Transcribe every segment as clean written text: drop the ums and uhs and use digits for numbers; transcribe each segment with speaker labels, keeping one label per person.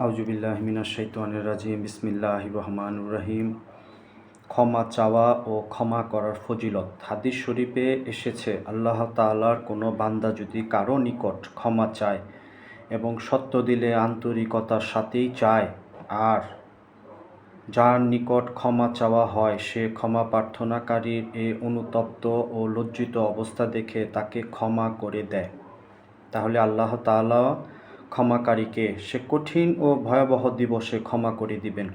Speaker 1: আউযুবিল্লাহি মিনাশ শাইতানির রাজিম বিসমিল্লাহির রহমানির রহিম। ক্ষমা চাওয়া ও ক্ষমা করার ফজিলত। হাদিস শরীফে এসেছে, আল্লাহ তাআলার কোনো বান্দা যদি কারো নিকট ক্ষমা চায় এবং সত্য দিলে আন্তরিকতার সাথেই চায়, আর যার নিকট ক্ষমা চাওয়া হয় সে ক্ষমা প্রার্থনাকারীর এ অনুতপ্ত ও লজ্জিত অবস্থা দেখে তাকে ক্ষমা করে দেয়, তাহলে আল্লাহ তাআলা ক্ষমাকারীকে সে কঠিন ও ভয়াবহ দিবসে ক্ষমা করে দিবেন,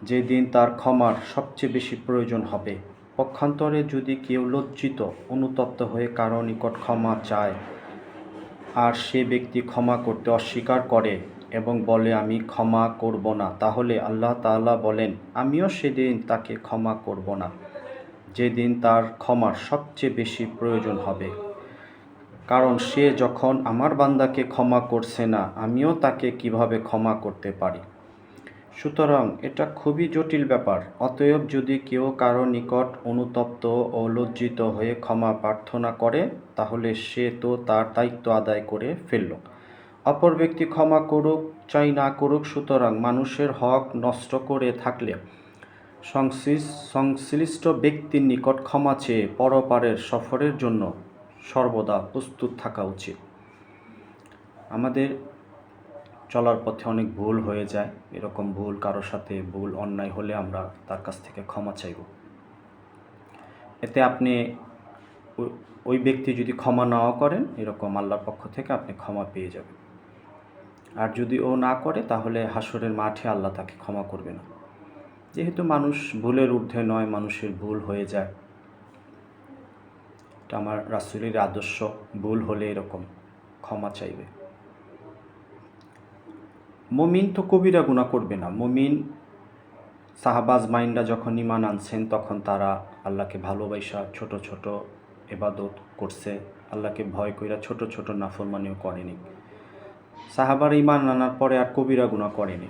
Speaker 1: যেদিন তার ক্ষমার সবচেয়ে বেশি প্রয়োজন হবে। পক্ষান্তরে যদি কেউ লজ্জিত অনুতপ্ত হয়ে কারো নিকট ক্ষমা চায় আর সে ব্যক্তি ক্ষমা করতে অস্বীকার করে এবং বলে আমি ক্ষমা করব না, তাহলে আল্লাহ তাআলা বলেন আমিও সেদিন তাকে ক্ষমা করব না, যেদিন তার ক্ষমার সবচেয়ে বেশি প্রয়োজন হবে। কারণ সে যখন আমার বান্দাকে ক্ষমা করছে না, আমিও তাকে কিভাবে ক্ষমা করতে পারি? সুতরাং এটা খুবই জটিল ব্যাপার। অতএব যদি কেউ কারো নিকট অনুতপ্ত ও লজ্জিত হয়ে ক্ষমা প্রার্থনা করে, তাহলে সে তো তার দায়িত্ব আদায় করে ফেলল। অপর ব্যক্তি ক্ষমা করুক চাই না করুক, সুতরাং মানুষের হক নষ্ট করে থাকলে সংশ্লিষ্ট ব্যক্তির নিকট ক্ষমা চেয়ে পরপারের সফরের জন্য সর্বদা প্রস্তুত থাকা উচিত। আমাদের চলার পথে অনেক ভুল হয়ে যায়, এরকম ভুল কারোর সাথে ভুল অন্যায় হলে আমরা তার কাছ থেকে ক্ষমা চাইব। এতে আপনি ওই ব্যক্তি যদি ক্ষমা নাও করেন, এরকম আল্লাহর পক্ষ থেকে আপনি ক্ষমা পেয়ে যাবেন। আর যদি ও না করে, তাহলে হাসরের মাঠে আল্লাহ তাকে ক্ষমা করবে না। যেহেতু মানুষ ভুলের ঊর্ধ্বে নয়, মানুষের ভুল হয়ে যায়। এটা আমার রাসূলের আদর্শ, ভুল হলে এরকম ক্ষমা চাইবে। মুমিন তো কবিরা গুনাহ করবে না। মুমিন সাহাবা আজমাইনরা যখন ঈমান আনছেন, তখন তারা আল্লাহকে ভালোবাসা ছোট ছোট ইবাদত করছে, আল্লাহকে ভয় কইরা ছোট ছোট নাফরমানিও করেনি। সাহাবারা ঈমান আনার পরে আর কবিরা গুনাহ করেনি।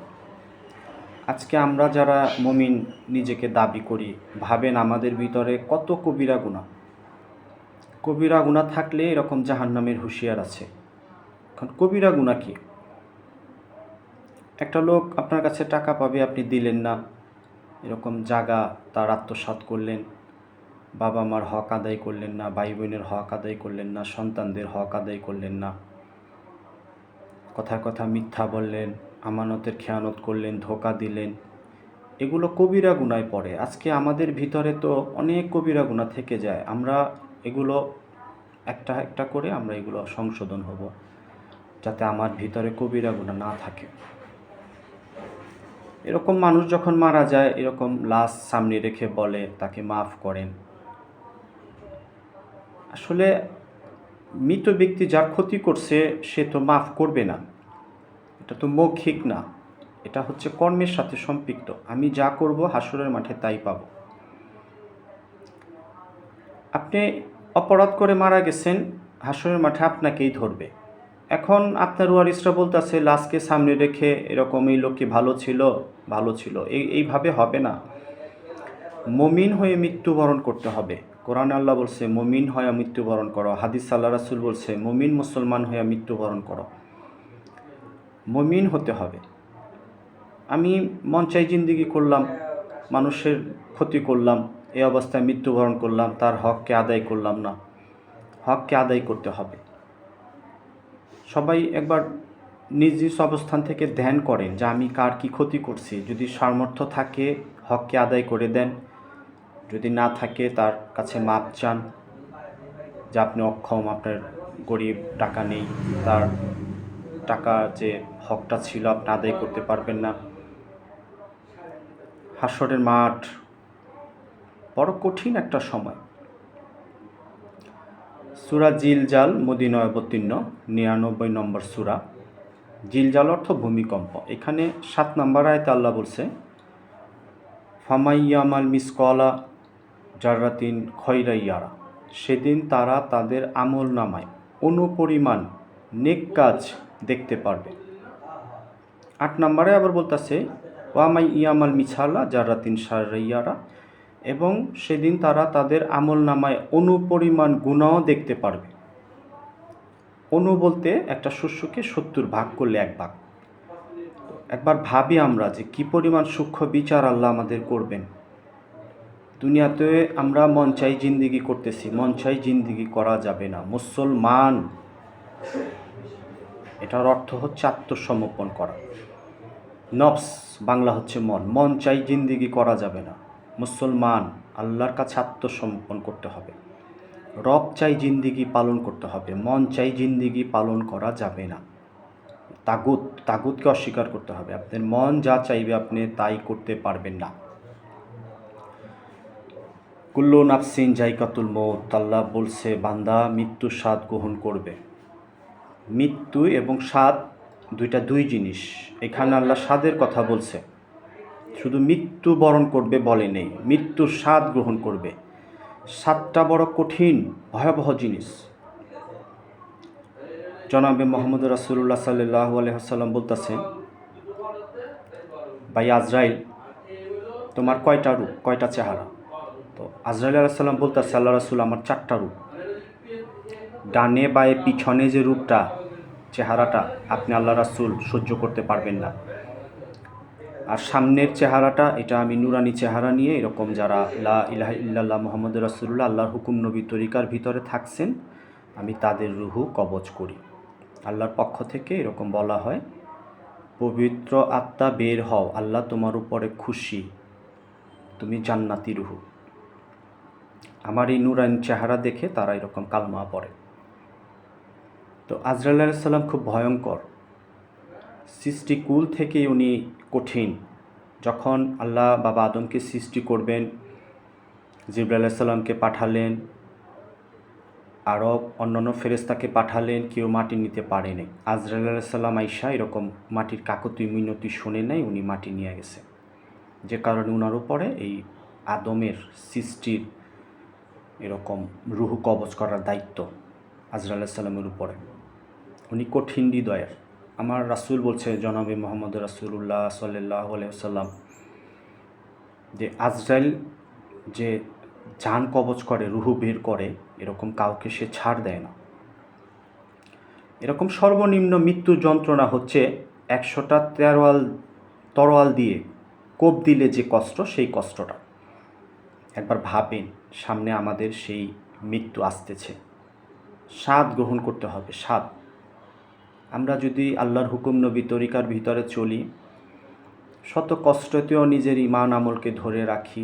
Speaker 1: আজকে আমরা যারা মুমিন নিজেকে দাবি করি, ভাবেন আমাদের ভিতরে কত কবিরা গুনাহ। কবিরা গুনাহ থাকলে এরকম জাহান্নামের হুঁশিয়ার আছে। এখন কবিরা গুনাহ কি? একটা লোক আপনার কাছে টাকা পাবে, আপনি দিলেন না, এরকম জায়গা তার আত্মসাৎ করলেন, বাবা মার হক আদায় করলেন না, ভাই বোনের হক আদায় করলেন না, সন্তানদের হক আদায় করলেন না, কথার কথা মিথ্যা বললেন, আমানতের খেয়ানত করলেন, ধোঁকা দিলেন, এগুলো কবিরা গুনায় পড়ে। আজকে আমাদের ভিতরে তো অনেক কবিরা গুনাহ থেকে যায়। আমরা এগুলো একটা একটা করে আমরা এগুলো সংশোধন হব, যাতে আমার ভিতরে কবিরা গুনাহ না থাকে। এরকম মানুষ যখন মারা যায়, এরকম লাশ সামনে রেখে বলে তাকে মাফ করেন। আসলে মৃত ব্যক্তি যার ক্ষতি করছে সে তো মাফ করবে না, এটা তো মৌখিক না, এটা হচ্ছে কর্মের সাথে সম্পৃক্ত। আমি যা করব হাসরের মাঠে তাই পাব। আপনি অপরাধ করে মারা গেছেন, হাসরের মাঠে আপনাকেই ধরবে। এখন আপনার ওয়ারিসরা বলতেছে লাশকে সামনে রেখে এরকম এই লোক কি ভালো ছিল, এইভাবে হবে না। মুমিন হয়ে মৃত্যুবরণ করতে হবে। কোরআনে আল্লাহ বলছে মুমিন হয়ে মৃত্যুবরণ করো। হাদিস আল্লাহ রাসূল বলছে মুমিন মুসলমান হয়ে মৃত্যুবরণ করো। মুমিন হতে হবে। আমি মন চাই জিন্দেগি করলাম, মানুষের ক্ষতি করলাম, এই অবস্থায় মৃত্যুবরণ করলাম, তার হককে আদায় করলাম না। হককে আদায় করতে হবে। সবাই একবার নিজ নিজ অবস্থান থেকে ধ্যান করেন যে আমি কার কী ক্ষতি করছি। যদি সামর্থ্য থাকে হককে আদায় করে দেন, যদি না থাকে তার কাছে মাপ চান যে আপনি অক্ষম, আপনার গরিব, টাকা নেই, তার টাকা যে হকটা ছিল আপনি আদায় করতে পারবেন না। হাসরের মাঠ বড় কঠিন একটা সময়। সূরা জিলজাল মদিনায় অবতীর্ণ 99 নম্বর সূরা। জিলজাল অর্থ ভূমিকম্প। এখানে 7 নম্বর আয়াতে আল্লাহ বলছে ফামাইয়ামাল মিসকালা জাররাতিন খয়রা ইয়ারা, সেদিন তারা তাদের আমল নামায় অনুপরিমাণ নেক কাজ দেখতে পারবে। 8 নম্বরে আবার বলতেছে ওয়ামাই ইয়ামাল মিছালা জাররাতিন শাররা ইয়ারা, এবং সেদিন তারা তাদের আমল নামায় অনুপরিমাণ গুনাহও দেখতে পারবে। অনু বলতে একটা শস্যকে 70 ভাগ করলে 1 ভাগ। একবার ভাবি আমরা যে কি পরিমাণ সূক্ষ্ম বিচার আল্লাহ আমাদের করবেন। দুনিয়াতে আমরা মন চাই জিন্দিগি করতেছি, মন চাই জিন্দিগি করা যাবে না। মুসলমান এটার অর্থ হচ্ছে আত্মসমর্পণ করা। নফস বাংলা হচ্ছে মন, মন চাই জিন্দিগি করা যাবে না। মুসলমান আল্লাহর কাছে আত্মসমর্পণ করতে হবে। রব চাই জিন্দিগি পালন করতে হবে, মন চাই জিন্দিগি পালন করা যাবে না। তাগুতকে অস্বীকার করতে হবে। আপনার মন যা চাইবে আপনি তাই করতে পারবেন না। কুল্লু নাফসিন জাইকাতুল মৌত, আল্লাহ বলছে বান্দা মৃত্যুর স্বাদ গ্রহণ করবে। মৃত্যু এবং স্বাদ দুই জিনিস। এখানে আল্লাহ স্বাদের কথা বলছে, শুধু মৃত্যু বরণ করবে বলে নেই, মৃত্যুর স্বাদ গ্রহণ করবে। স্বাদটা বড় কঠিন, ভয়াবহ জিনিস। জনাবে মোহাম্মদ রাসূলুল্লাহ সাল্লাল্লাহু আলাইহি ওয়াসাল্লাম বলতেছেন, ভাই আজরাইল তোমার কয়টা রূপ, কয়টা চেহারা? তো আজরাইল আলাইহিস সালাম বলতেছে, আল্লাহ রাসূল আমার 4টা রূপ। ডানে বায়ে পিছনে যে রূপটা, চেহারাটা আপনি আল্লাহ রাসূল সহ্য করতে পারবেন না। আর সামনের চেহারাটা, এটা আমি নুরানি চেহারা নিয়ে এরকম যারা লা ইলাহা ইল্লাল্লাহ মুহাম্মাদুর রাসূলুল্লাহ আল্লাহর হুকুম নবী তরিকার ভিতরে থাকছেন, আমি তাদের রুহু কবজ করি। আল্লাহর পক্ষ থেকে এরকম বলা হয়, পবিত্র আত্মা বের হও, আল্লাহ তোমার উপরে খুশি, তুমি জান্নাতি রুহু। আমার এই নুরানি চেহারা দেখে তারা এরকম কালমা পড়ে। তো আজরাইল আলাইহিস সালাম খুব ভয়ঙ্কর, সৃষ্টিকুল থেকে উনি কঠিন। যখন আল্লাহ বাবা আদমকে সৃষ্টি করবেন, জিবরাইল আলাইহিস সালামকে পাঠালেন, আরও অন্যান্য ফেরেশতাকে পাঠালেন, কেউ মাটি নিতে পারেনি। আজরাইল আলাইহিস সালাম আইসা এরকম মাটির কাকতি মিনতি শুনে নাই, উনি মাটি নিয়ে গেছে। যে কারণে উনার উপরে এই আদমের সৃষ্টির এরকম রুহু কবজ করার দায়িত্ব আজরাইল আলাইহিস সালামের উপরে। উনি কঠিন হৃদয়ের। আমার রাসূল বলছে, জনাবে মোহাম্মদ রাসূলুল্লাহ সাল্লাল্লাহু আলাইহি ওয়াসাল্লাম, যে আজরাইল যে জান কবজ করে, রুহু বের করে, এরকম কাউকে সে ছাড় দেয় না। এরকম সর্বনিম্ন মৃত্যুর যন্ত্রণা হচ্ছে 100টা তরোয়াল দিয়ে কোপ দিলে যে কষ্ট, সেই কষ্টটা। একবার ভাবেন, সামনে আমাদের সেই মৃত্যু আসতেছে, স্বাদ গ্রহণ করতে হবে, স্বাদ। আমরা যদি আল্লাহর হুকুম নবী তরিকার ভিতরে চলি, শত কষ্টতেও নিজের ঈমান আমলকে ধরে রাখি,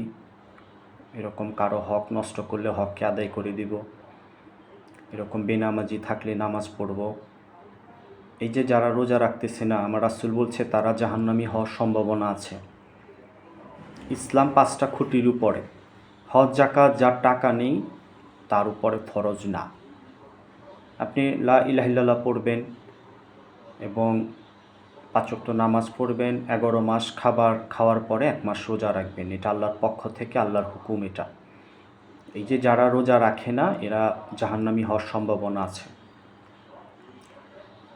Speaker 1: এরকম কারো হক নষ্ট করলে হককে আদায় করে দিব, এরকম বেনামাজি থাকলে নামাজ পড়ব। এই যে যারা রোজা রাখতেছে না, আমার রাসূল বলছে তারা জাহান্নামী হওয়ার সম্ভাবনা আছে। ইসলাম 5টা খুঁটির উপরে। হজ জাকাত যার টাকা নেই তার উপরে ফরজ না। আপনি লা ইলাহা ইল্লাল্লাহ পড়বেন এবং 5 ওয়াক্ত নামাজ পড়বেন, 11 মাস খাওয়ার পরে 1 মাস রোজা রাখবেন। এটা আল্লাহর পক্ষ থেকে, আল্লাহর হুকুম এটা। এই যে যারা রোজা রাখে না, এরা জাহান্নামী হওয়ার সম্ভাবনা আছে।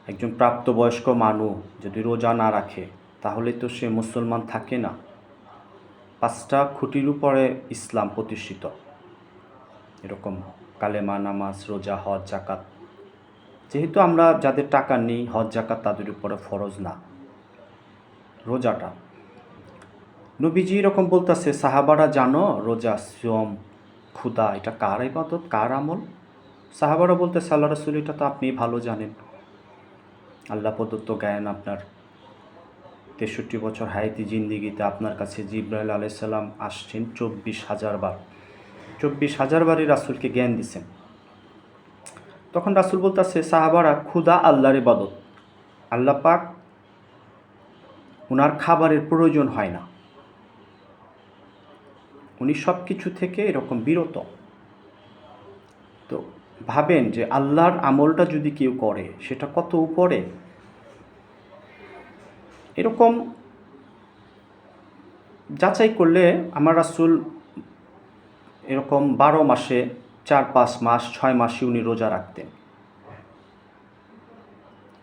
Speaker 1: একজন প্রাপ্তবয়স্ক মানুষ যদি রোজা না রাখে, তাহলে তো সে মুসলমান থাকে না। 5টা খুঁটির উপরে ইসলাম প্রতিষ্ঠিত, এরকম কালেমা, নামাজ, রোজা, হজ, জাকাত। যেহেতু আমরা যাদের টাকা নেই, হজ জাকাত তাদের উপরে ফরজ না, রোজাটা। নবীজি এরকম বলতেছে, সাহাবারা জানো রোজা, সিয়াম, ক্ষুদা এটা কার ইবাদত, কার আমল? সাহাবারা বলতেছে, আল্লাহ রাসূল এটা তো আপনি ভালো জানেন, আল্লাহ প্রদত্ত জ্ঞান আপনার। 63 বছর হায়াতি জিন্দিগিতে আপনার কাছে জিবরাইল আলাইহিস সালাম আসছেন 24,000 বার। 24,000 বারই রাসূলকে জ্ঞান দিছেন। তখন রাসূল বলতেছে, সাহাবারা ক্ষুদা আল্লাহর ইবাদত, আল্লাহ পাক ওনার খাবারের প্রয়োজন হয় না, উনি সব কিছু থেকে এরকম বিরত। তো ভাবেন যে আল্লাহর আমলটা যদি কেউ করে সেটা কত উপরে। এরকম যাচাই করলে আমার রাসূল এরকম 12 মাসে 4-5 মাস 6 মাসই উনি রোজা রাখতেন।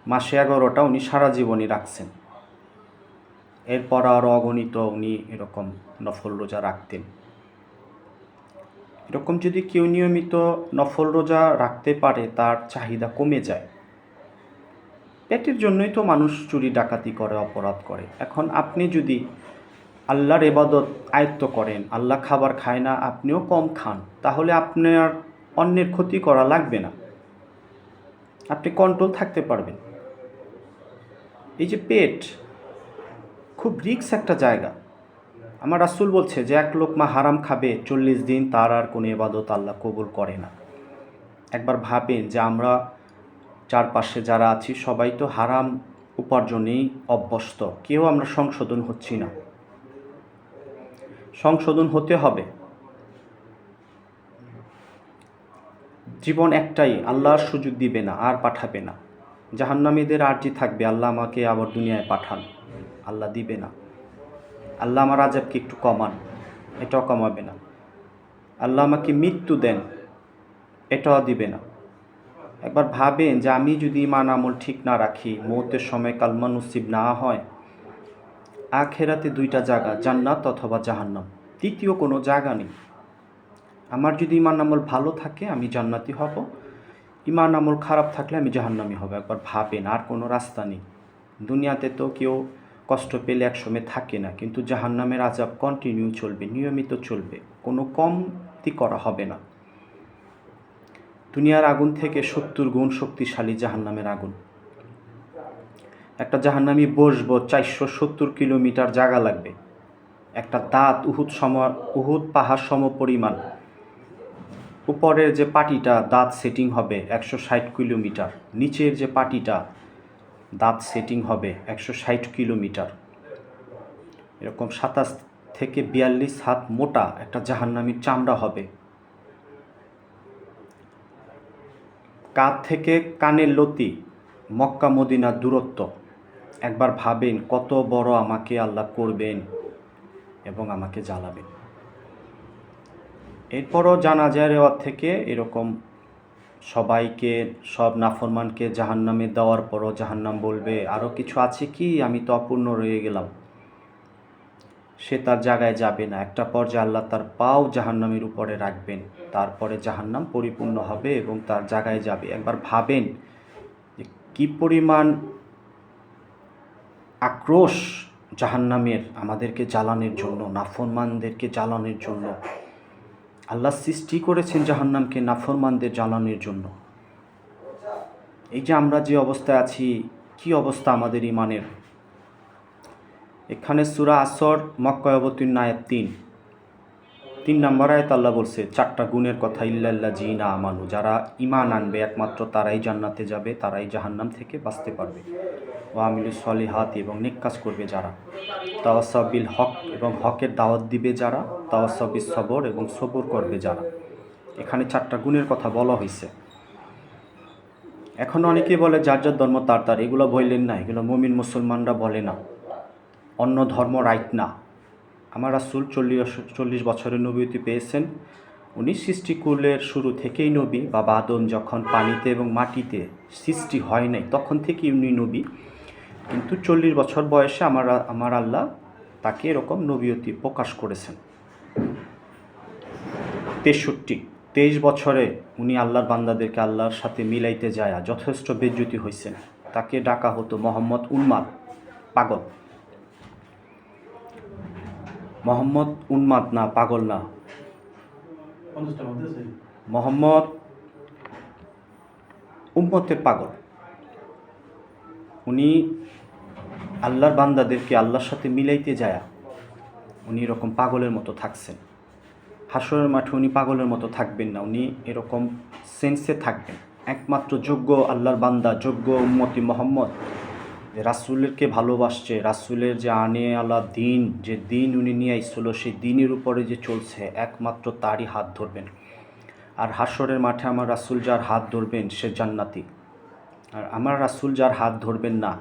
Speaker 1: মাসে 11টা উনি সারা জীবনই রাখছেন। এরপর আরও অগণিত উনি এরকম নফল রোজা রাখতেন। এরকম যদি কেউ নিয়মিত নফল রোজা রাখতে পারে, তার চাহিদা কমে যায়। পেটের জন্যই তো মানুষ চুরি ডাকাতি করে, অপরাধ করে। এখন আপনি যদি আল্লাহর ইবাদত আয়ত্ত করেন, আল্লাহ খাবার খায় না, আপনিও কম খান, তাহলে আপনার অন্যের ক্ষতি করা লাগবে না, আপনি কন্ট্রোল থাকতে পারবেন। এই যে পেট, খুব রিস্ক একটা জায়গা। আমার রাসূল বলছে যে এক লোকমা হারাম খাবে 40 দিন, তার আর কোনো ইবাদত আল্লাহ কবুল করে না। একবার ভাবেন যে আমরা চারপাশে যারা আছি সবাই তো হারাম উপার্জনেই অভ্যস্ত, কেউ আমরা সংশোধন হচ্ছি না। সংশোধন হতে হবে। জীবন একটাই, আল্লাহর সুযোগ দিবে না, আর পাঠাবে না। জাহান্নামীদের আরজি থাকবে, আল্লাহ আমাকে আবার দুনিয়ায় পাঠান, আল্লাহ দিবে না। আল্লাহ আমার আযাবকে একটু কমান, এটাও কমাবে না। আল্লাহ আমাকে মৃত্যু দেন, এটাও দিবে না। একবার ভাবেন যে আমি যদি ঈমান আমল ঠিক না রাখি, মৌতের সময় কালমা নসিব না হয়, আখেরাতে দুইটা জায়গা, জান্নাত অথবা জাহান্নাম, তৃতীয় কোনো জায়গা নেই। আমার যদি ঈমান আমল ভালো থাকে আমি জান্নাতি হব, ঈমান আমল খারাপ থাকলে আমি জাহান্নামী হব। একবার ভাবেন, আর কোনো রাস্তা নেই। দুনিয়াতে তো কেউ কষ্ট পেলে একসময় থাকে না, কিন্তু জাহান্নামের আযাব কন্টিনিউ চলবে, নিয়মিত চলবে, কোনো কমতি করা হবে না। দুনিয়ার আগুন থেকে 70 গুণ শক্তিশালী জাহান্নামের আগুন। একটা জাহান্নামী বসবো 470 কিলোমিটার জায়গা লাগবে। একটা দাঁত উহুদ পাহাড় সম পরিমাণ। উপরের যে পাটিটা দাঁত সেটিং হবে 160 কিলোমিটার, নিচের যে পাটিটা দাঁত সেটিং হবে 160 কিলোমিটার। এরকম 27 থেকে 42 হাত মোটা একটা জাহান্নামীর চামড়া হবে। কাঁধ থেকে কানের লতি মক্কা মদিনার দূরত্ব। একবার ভাবেন কত বড় আমাকে আল্লাহ করবেন এবং আমাকে জ্বালাবেন। এরপরও জানাজার রেওয়াত থেকে এরকম সবাইকে, সব নাফরমানকে জাহান্নামে দেওয়ার পরও জাহান্নাম বলবে আরও কিছু আছে কি, আমি তো অপূর্ণ রয়ে গেলাম। সে তার জায়গায় যাবে না। একটা পর্যায়ে আল্লাহ তার পাও জাহান্নামের উপরে রাখবেন, তারপরে জাহান্নাম পরিপূর্ণ হবে এবং তার জায়গায় যাবে। একবার ভাবেন যে কী পরিমাণ আক্রোশ জাহান্নামের আমাদেরকে জ্বালানোর জন্য, নাফরমানদেরকে জ্বালানোর জন্য। আল্লাহ সৃষ্টি করেছেন জাহান্নামকে নাফরমানদের জ্বালানোর জন্য। এই যে আমরা যে অবস্থায় আছি, কি অবস্থা আমাদের ঈমানের। এখানে সূরা আসর মক্কায় অবতীর্ণ আয়াত 3 নম্বর আয়াত আল্লাহ বলছে 4টা গুণের কথা, ইল্লাল্লাযীনা আমানু, যারা ঈমান আনবে একমাত্র তারাই জান্নাতে যাবে, তারাই জাহান্নাম থেকে বাঁচতে পারবে। ওয়া আমিলুস সলিহাত, এবং নেক কাজ করবে যারা। তাওয়াসাউ বিল হক, এবং হকের দাওয়াত দিবে যারা। তাওয়াসাউ বিস সবর, এবং সবর করবে যারা। এখানে 4টা গুণের কথা বলা হয়েছে। এখন অনেকেই বলে যার যার ধর্ম তার তার, এগুলো বললেন না, এগুলো মুমিন মুসলমানরা বলে না, অন্য ধর্ম রাইট না। আমার রাসূল 40 বছরের নবুয়তি পেয়েছেন। উনি সৃষ্টিকুলের শুরু থেকেই নবী। বাবা আদম যখন পানিতে এবং মাটিতে সৃষ্টি হয় নাই তখন থেকেই উনি নবী। কিন্তু 40 বছর বয়সে আমার আল্লাহ তাকে এরকম নবুয়তি প্রকাশ করেছেন। 23 বছরে উনি আল্লাহর বান্দাদেরকে আল্লাহর সাথে মিলাইতে যায় যথেষ্ট বেজ্জতি হয়েছেন। তাকে ডাকা হতো মোহাম্মদ উন্মাদ, পাগল। মোহাম্মদ উন্মাদ না, পাগল না, মোহাম্মদ উম্মতের পাগল। উনি আল্লাহর বান্দাদেরকে আল্লাহর সাথে মিলাইতে যায় উনি এরকম পাগলের মতো থাকছেন। হাসরের মাঠে উনি পাগলের মতো থাকবেন না, উনি এরকম সেন্সে থাকবেন। একমাত্র যোগ্য আল্লাহর বান্দা, যোগ্য উম্মতি মোহাম্মদ, যে রাসূলকে ভালোবাসছে, রাসূলের যে আনে আল্লাহ দিন, যে দিন উনি নিয়ে আইছিল, সেই দিনের উপরে যে চলছে, একমাত্র তারই হাত ধরবেন। আর হাসরের মাঠে আমার রাসূল যার হাত ধরবেন সে জান্নাতি, আর আমার রাসূল যার হাত ধরবেন না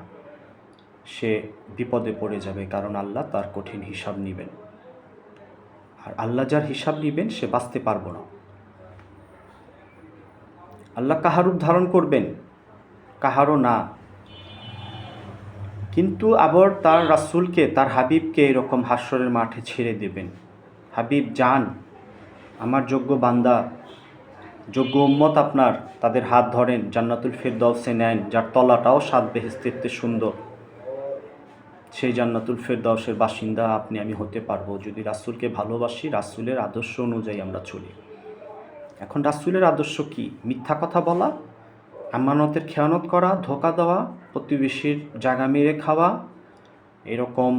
Speaker 1: সে বিপদে পড়ে যাবে, কারণ আল্লাহ তার কঠিন হিসাব নেবেন। আর আল্লাহ যার হিসাব নেবেন সে বাঁচতে পারবো না। আল্লাহ কাহার রূপ ধারণ করবেন, কাহারও না, কিন্তু আবার তার রাসূলকে, তার হাবিবকে এরকম হাসরের মাঠে ছেড়ে দেবেন। হাবিব যান, আমার যোগ্য বান্দা যোগ্য উম্মত আপনার তাদের হাত ধরেন, জান্নাতুল ফেরদাউসে নেন, যার তলাটাও সাত বেহেশতের সুন্দর, সেই জান্নাতুল ফেরদাউসের বাসিন্দা আপনি আমি হতে পারবো যদি রাসূলকে ভালোবাসি, রাসূলের আদর্শ অনুযায়ী আমরা চলি। এখন রাসূলের আদর্শ কি? মিথ্যা কথা বলা, আমানতের খেয়ানত করা, ধোঁকা দেওয়া, প্রতিবেশীর জায়গা মেরে খাওয়া, এরকম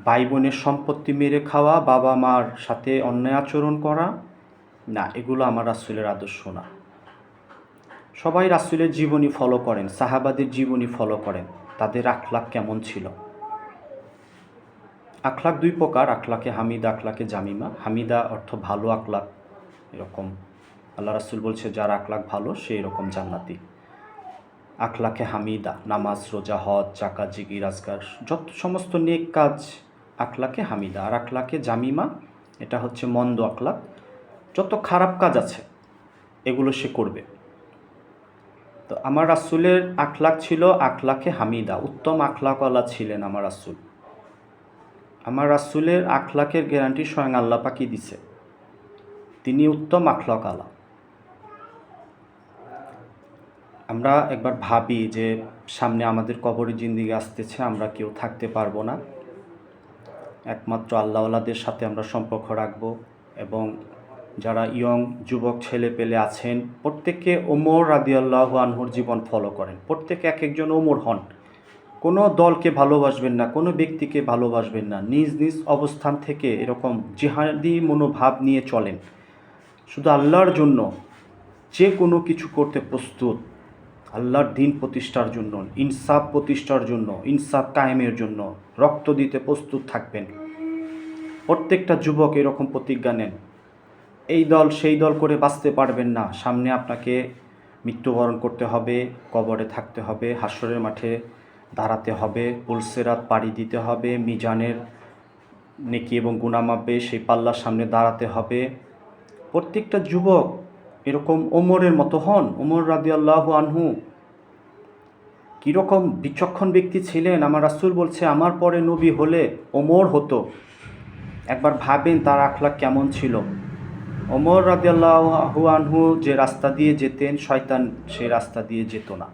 Speaker 1: ভাই বোনের সম্পত্তি মেরে খাওয়া, বাবা মার সাথে অন্যায় আচরণ করা, না, এগুলো আমার রাসূলের আদর্শ না। সবাই রাসূলের জীবনী ফলো করেন, সাহাবাদের জীবনী ফলো করেন, তাদের আখলাক কেমন ছিল। আখলাক দুই প্রকার, আখলাকে হামিদা, আখলাকে জামিমা। হামিদা অর্থ ভালো আখলাক, এরকম আল্লাহ রাসূল বলছে যার আখলাক ভালো সে এরকম জান্নাতি। আখলাকে হামিদা নামাজ, রোজা, হজ, জাকাত, জিকির, আজকার, যত সমস্ত নেক কাজ আখলাকে হামিদা। আর আখলাকে জামিমা এটা হচ্ছে মন্দ আখলাক, যত খারাপ কাজ আছে এগুলো সে করবে। তো আমার রাসূলের আখলাক ছিল আখলাকে হামিদা, উত্তম আখলাকওয়ালা ছিলেন আমার রাসূল। আমার রাসূলের আখলাকের গ্যারান্টি স্বয়ং আল্লাহ পাকই দিছে, তিনি উত্তম আখলাকওয়ালা। আমরা একবার ভাবি যে সামনে আমাদের কবরে জিন্দেগি আসতেছে, আমরা কেউ থাকতে পারবো না, একমাত্র আল্লাহওয়ালাদের সাথে আমরা সম্পর্ক রাখব। এবং যারা ইয়ং যুবক ছেলে পেলে আছেন প্রত্যেকে ওমর রাদিয়াল্লাহু আনহুর জীবন ফলো করেন, প্রত্যেকে এক একজন ওমর হন। কোনো দলকে ভালোবাসবেন না, কোনো ব্যক্তিকে ভালোবাসবেন না, নিজ নিজ অবস্থান থেকে এরকম জিহাদি মনোভাব নিয়ে চলেন, শুধু আল্লাহর জন্য যে কোনো কিছু করতে প্রস্তুত, আল্লাহর দ্বীন প্রতিষ্ঠার জন্য, ইনসাফ প্রতিষ্ঠার জন্য, ইনসাফ কায়েমের জন্য রক্ত দিতে প্রস্তুত থাকবেন। প্রত্যেকটা যুবক এরকম প্রতিজ্ঞা নেন। এই দল সেই দল করে বাঁচতে পারবেন না, সামনে আপনাকে মৃত্যুবরণ করতে হবে, কবরে থাকতে হবে, হাসরের মাঠে দাঁড়াতে হবে, পুলসিরাত পাড়ি দিতে হবে, মিজানের নেকি এবং গুনাহ মাপবে সেই পাল্লার সামনে দাঁড়াতে হবে। প্রত্যেকটা যুবক এরকম ওমরের মতো হন। ওমর রাদিয়াল্লাহু আনহু কীরকম বিচক্ষণ ব্যক্তি ছিলেন, আমার রাসূল বলছে আমার পরে নবী হলে ওমর হতো। একবার ভাবেন তার আখলাক কেমন ছিল। ওমর রাদিয়াল্লাহু আনহু যে রাস্তা দিয়ে যেতেন শয়তান সেই রাস্তা দিয়ে যেত না।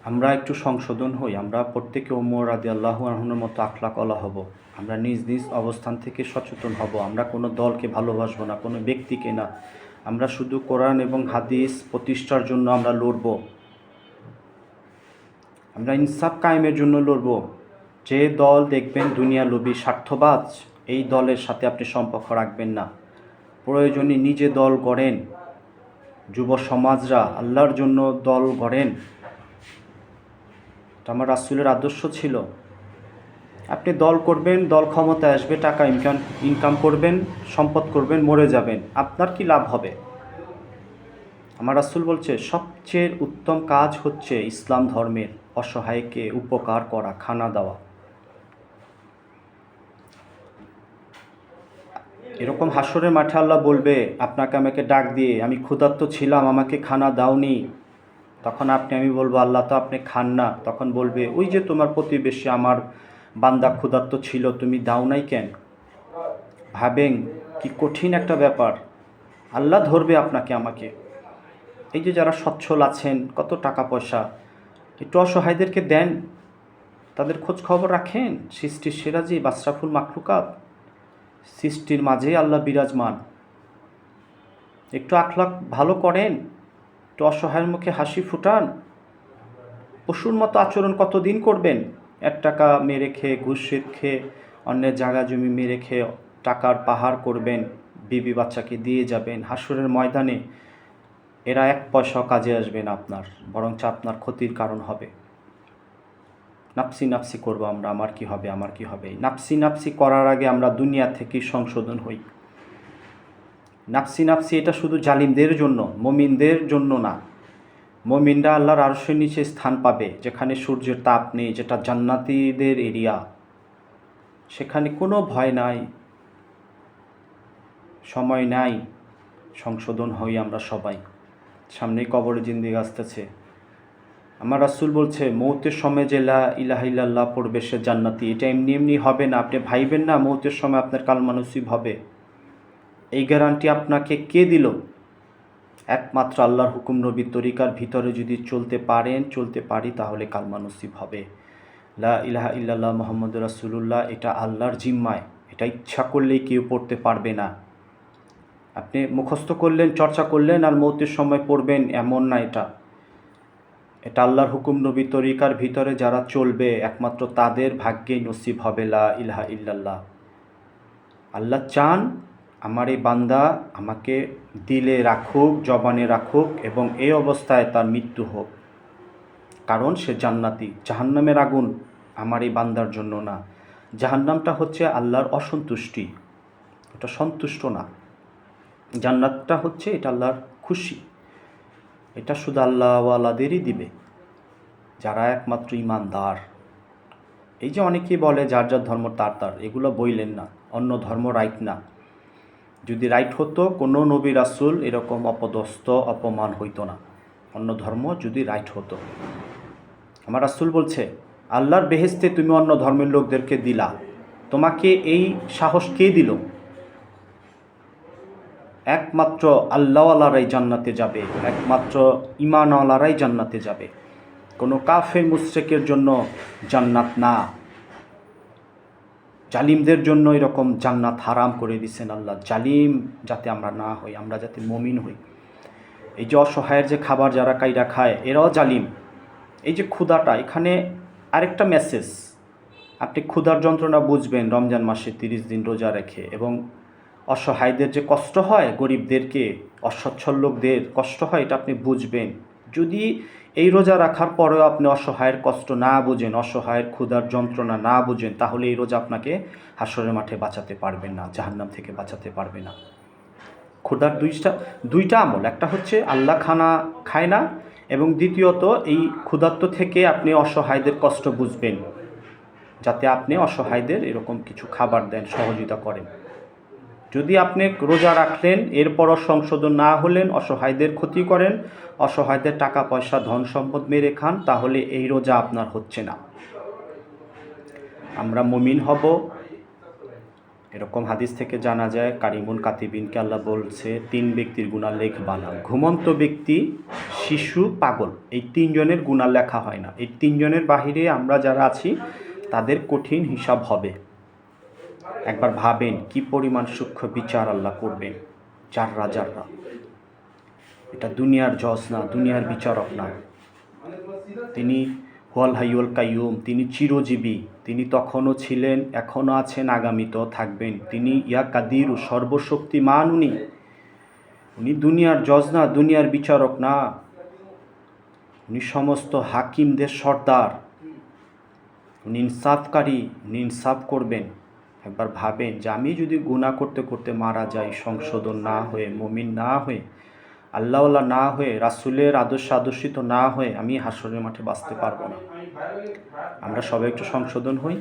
Speaker 1: আমরা একটু সংশোধন হই, আমরা প্রত্যেকে ওমর রাদিয়াল্লাহু আনহুর মতো আখলাকওয়ালা হব। আমরা নিজ নিজ অবস্থান থেকে সচেতন হব। আমরা কোনো দলকে ভালোবাসবো না, কোনো ব্যক্তিকে না। আমরা শুধু কোরআন এবং হাদিস প্রতিষ্ঠার জন্য আমরা লড়ব, আমরা ইনসাফ কায়েমের জন্য লড়ব। যে দল দেখবেন দুনিয়া লোভী, স্বার্থবাজ, এই দলের সাথে আপনি সম্পর্ক রাখবেন না। প্রয়োজনে নিজে দল গড়েন, যুব সমাজরা আল্লাহর জন্য দল গড়েন। এটা আমার রাসূলের আদর্শ ছিল। আপনি দল করবেন, দল ক্ষমতায় আসবে, টাকা ইনকাম করবেন, সম্পদ করবেন, মরে যাবেন, আপনার কি লাভ হবে? আমার রাসূল বলছে সবচেয়ে উত্তম কাজ হচ্ছে ইসলাম ধর্মের অসহায়কে উপকার করা, খানা দেওয়া। এরকম হাসরের মাঠে আল্লাহ বলবে আপনাকে আমাকে ডাক দিয়ে, আমি ক্ষুধার্ত ছিলাম, আমাকে খানা দাওনি। তখন আমি বলবো আল্লাহ তো আপনি খান না। তখন বলবে ওই যে তোমার প্রতিবেশী আমার বান্দা ক্ষুধার্ত ছিল, তুমি দাও নাই কেন? ভাবেন কি কঠিন একটা ব্যাপার। আল্লাহ ধরবে আপনাকে আমাকে। এই যে যারা সচ্ছল আছেন, কত টাকা পয়সা, একটু অসহায়দেরকে দেন, তাদের খোঁজ খবর রাখেন। সৃষ্টির সেরাজি বাশরাফুল মাখলুকাত, সৃষ্টির মাঝেই আল্লাহ বিরাজমান। একটু আখলাক ভালো করেন, একটু অসহায়ের মুখে হাসি ফুটান। পশুর মতো আচরণ কতদিন করবেন? 1 টাকা মেরে খেয়ে, ঘুষ খেয়ে, অন্যের জায়গা জমি মেরে খেয়ে টাকার পাহাড় করবেন, বিবি বাচ্চাকে দিয়ে যাবেন। হাসরের ময়দানে এরা 1 পয়সাও কাজে আসবে না আপনার, বরঞ্চ আপনার ক্ষতির কারণ হবে। নাফসি নাফসি করবো আমরা, আমার কি হবে, আমার কি হবে। নাফসি নাফসি করার আগে আমরা দুনিয়া থেকেই সংশোধন হই। নাফসি নাফসি এটা শুধু জালিমদের জন্য, মুমিনদের জন্য না। মুমিনরা আল্লাহর আরশের নিচে স্থান পাবে, যেখানে সূর্যের তাপ নেই, যেটা জান্নাতীদের এরিয়া। সেখানে কোনো ভয় নাই, সময় নাই। সংশোধন হই আমরা সবাই। সামনেই কবরে জিন্দেগি আসতেছে। আমার রাসূল বলছে মৌতের সময় যে লা ইলাহা ইল্লাল্লাহ পড়বে সে জান্নাতি। এটা এমনি এমনি হবে না। আপনি ভাইবেন না মৌতের সময় আপনার কালমা নসিব হবে। এই গ্যারান্টি আপনাকে কে দিল? একমাত্র আল্লাহর হুকুম নবীর তরিকার ভিতরে যদি চলতে পারি তাহলে কালমা নসিব হবে। লা ইলাহা ইল্লাল্লাহ মুহাম্মাদুর রাসূলুল্লাহ, এটা আল্লাহর জিম্মায়, এটা ইচ্ছা করলেই কেউ পড়তে পারবে না। আপনি মুখস্থ করলেন, চর্চা করলেন আর মৌতের সময় পড়বেন এমন না। এটা আল্লাহর হুকুম নবী তরিকার ভিতরে যারা চলবে একমাত্র তাদের ভাগ্যেই নসিব হবে লা ইলাহা ইল্লাল্লাহ। আল্লাহ চান আমার এই বান্দা আমাকে দিলে রাখুক, জবানে রাখুক এবং এই অবস্থায় তার মৃত্যু হোক, কারণ সে জান্নাতি। জাহান্নামের আগুন আমার এই বান্দার জন্য না। জাহান্নামটা হচ্ছে আল্লাহর অসন্তুষ্টি, এটা সন্তুষ্ট না। জান্নাতটা হচ্ছে এটা আল্লাহর খুশি, এটা শুধু আল্লাহওয়ালাদেরই দিবে যারা একমাত্র ইমানদার। এই যে অনেকেই বলে যার যার ধর্ম তার, এগুলো বইলেন না। অন্য ধর্ম রাইট না। যদি রাইট হতো কোনো নবী রাসূল এরকম অপদস্থ অপমান হইতো না। অন্য ধর্ম যদি রাইট হতো। আমার রাসূল বলছে, আল্লাহর বেহেশতে তুমি অন্য ধর্মের লোকদেরকে দিলা, তোমাকে এই সাহস কে দিল? একমাত্র আল্লাহওয়ালারাই জান্নাতে যাবে, একমাত্র ঈমানওয়ালারাই জান্নাতে যাবে। কোনো কাফের মুশরিকের জন্য জান্নাত না। জালিমদের জন্য এরকম জান্নাত হারাম করে দিয়েছেন আল্লাহ। জালিম যাতে আমরা না হই, আমরা যাতে মুমিন হই। এই যে অসহায়ের যে খাবার যারা কাইরা খায় এরাও জালিম। এই যে ক্ষুধাটা, এখানে আরেকটা মেসেজ। আপনি ক্ষুধার যন্ত্রণা বুঝবেন রমজান মাসে 30 দিন রোজা রেখে, এবং অসহায়দের যে কষ্ট হয়, গরিবদেরকে, অসচ্ছল লোকদের কষ্ট হয়, এটা আপনি বুঝবেন। যদি এই রোজা রাখার পরেও আপনি অসহায়ের কষ্ট না বুঝেন, অসহায়ের ক্ষুধার যন্ত্রণা না বুঝেন, তাহলে এই রোজা আপনাকে হাসরের মাঠে বাঁচাতে পারবেন না, জাহান্নাম থেকে বাঁচাতে পারবে না। ক্ষুধার দুইটা আমল, একটা হচ্ছে আল্লাহ খানা খায় না, এবং দ্বিতীয়ত এই ক্ষুধার্ত থেকে আপনি অসহায়দের কষ্ট বুঝবেন, যাতে আপনি অসহায়দের এরকম কিছু খাবার দেন, সহযোগিতা করেন। যদি আপনি রোজা রাখলেন এরপরও সংশোধন না হলেন, অসহায়দের ক্ষতি করেন, অসহায়দের টাকা পয়সা ধন সম্পদ মেরে খান, তাহলে এই রোজা আপনার হচ্ছে না। আমরা মুমিন হব, এরকম হাদিস থেকে জানা যায়। কারিমুল কাতিবিনকে আল্লাহ বলছে 3 ব্যক্তির গুনাহ লেখবা না। ঘুমন্ত ব্যক্তি, শিশু, পাগল, এই 3 জনের গুনাহ লেখা হয় না। এই 3 জনের বাহিরে আমরা যারা আছি তাদের কঠিন হিসাব হবে। একবার ভাবেন কি পরিমাণ সূক্ষ্ম বিচার আল্লাহ করবেন। যাররা এটা দুনিয়ার জজ না, দুনিয়ার বিচারক না। তিনি হুয়াল হাইয়ুল কাইয়ুম, তিনি চিরজীবী। তিনি তখনও ছিলেন, এখনও আছেন, আগামীতেও থাকবেন। তিনি ইয়া কাদির, সর্বশক্তিমান। উনি দুনিয়ার জজ না, দুনিয়ার বিচারক না। উনি সমস্ত হাকিমদের সর্দার, উনি ইনসাফকারী, উনি ইনসাফ করবেন। একবার ভাবেন যে আমি যদি গুনাহ করতে করতে মারা যাই, সংশোধন না হয়ে, মুমিন না হয়ে, আল্লাহওয়ালা না হয়ে, রাসূলের আদর্শিত না হয়ে, আমি হাসরের মাঠে বাঁচতে পারবো না। আমরা সবাই একটু সংশোধন হই।